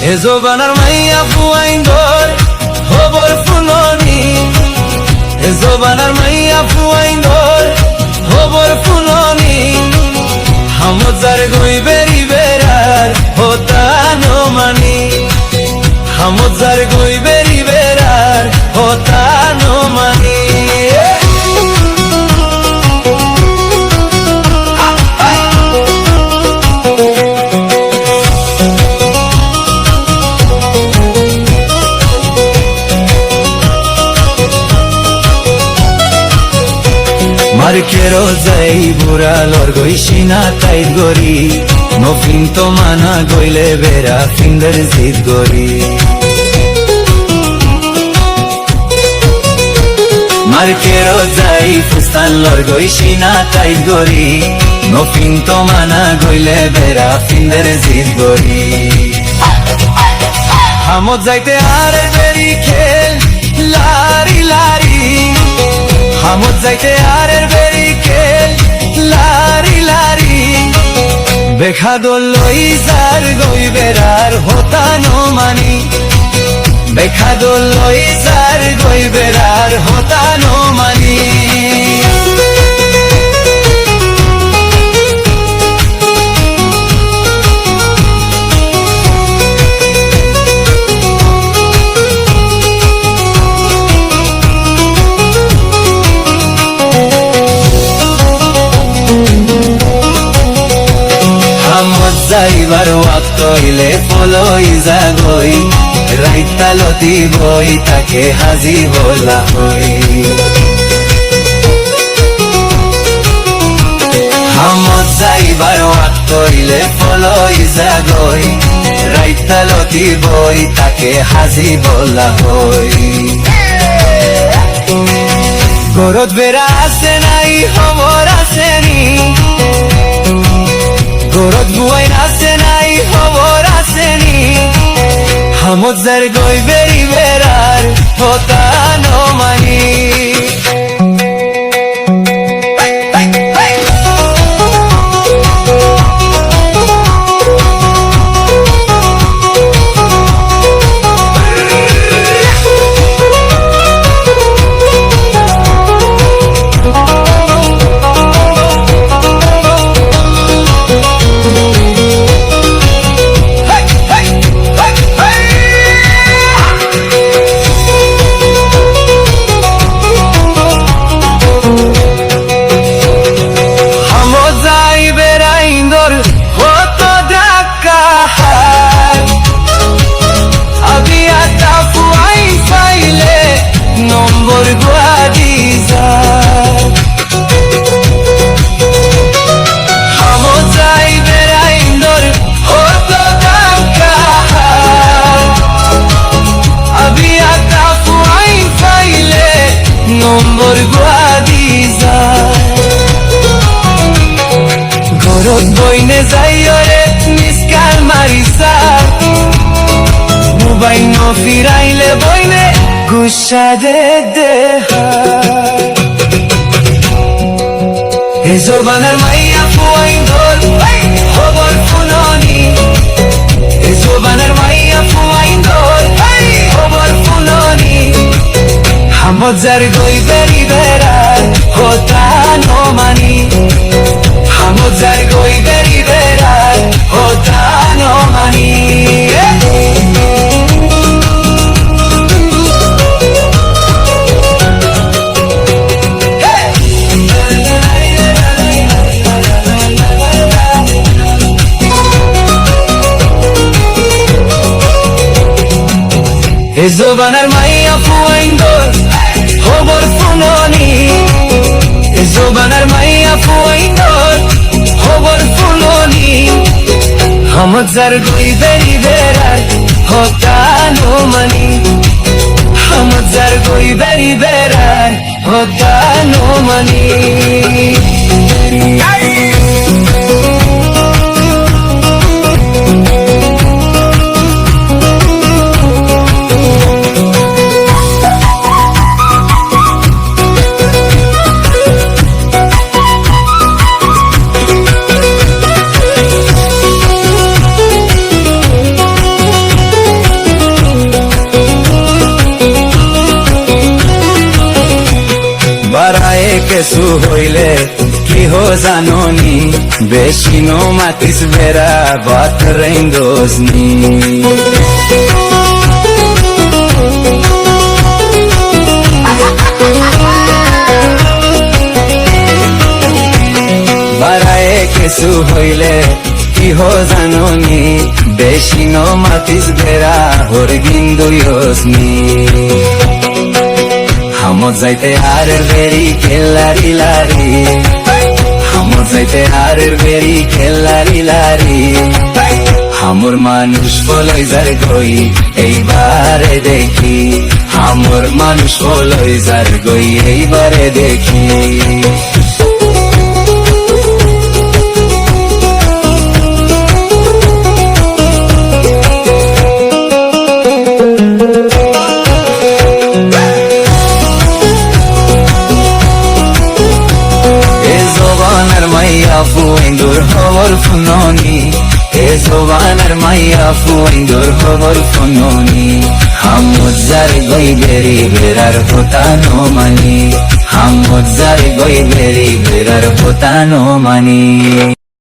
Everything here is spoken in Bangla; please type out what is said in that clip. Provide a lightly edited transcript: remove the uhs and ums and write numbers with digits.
এ জোবানার মাইয়া ফুয়াইন দর হবর ফুলনি, এ জোবানার মাইয়া ফুয়াইন দর হবর ফুলনি, হামজার গই বেরি বেরার হতানো মানি, হামজার গই বেরি বেরার হতানো মানি। মার্কেরো যাই বুড়ালর গইসিনা তাই গরি, নফিন তো মানা গইলে বেড়া ফিঙ্গার জিদ গরি। মার্কেরো যাই ফুস্তান লর গইসিনা তাই গরি, নফিন তো মানা গইলে বেড়া ফিঙ্গার জিদ গরি। হামত যাইতে আর বেরি খেল লারি লারি, হামত যাইতে আর বেরি খেল লারি লারি, বেখা দোল লই যার গই বেড়ার হতানো মানি, বেখা দোল লই যার গই বেড়ার হতানো মানি। যাইবার ওয়াক্ত হইলে ফলই জাগই, রাইতালতি বই তাকে হাজি বলা হই। হামত যাইবার ওয়াক্ত হইলে ফলই জাগই, রাইতালতি বই তাকে হাজি বলা হই। গরদ বেড়া আছে নাই খবর আসেনি, গরদ বুয়াইন আছে নাই খবর আসেনি, হামজার গই বেরি বেড়ার হতানো মানি। গরদ বইনে যাইও রে মিসকাল মারিসা, মোবাইল ন ফিরাইলে বইনে গুসা দে দেহা। এ জোবানার মাইয়া ফুয়াইন দর খবর ফুলনি, এ জোবানার মাইয়া ফুয়াইন দর খবর ফুলনি, হামজার গই বেরি বেড়ার হতানো মানি, হামজার গই বেরি বেড়ার হতানো মানি। এ জোবানার মাইয়া ফুয়াইন দর খবর ফুলনি, এ জোবানার মাইয়া ফুয়াইন দর খবর ফুলনি, হামজার গই বেরি বেড়ার হতানো মানি, হামজার গই বেরি বেড়ার হতানো মানি। কিছু হইলে কি হো জাননি বেশি নো মাতিস বেড়া বাত রেঙ্গোসনি বারায়ে কিছু হইলে কি হো জাননি বেশি নো মাতিস বেড়া হর গিন্দুইসনি হামত যাইতে আর বেরি খেলারি লারি হামত যাইতে আর বেরি খেলারি লারি হামর মানুষ বলই যার গই এইবারে দেখি হামর মানুষ বলই যার গই এইবারে দেখি ফুইন্দুর হবর ফুননি এ জবানার মাইয়া ফুইন্দুর হবর ফুননি হামুজার গই বেরি বেরার হতানো মানি হামুজার গই বেরি বেরার হতানো মানি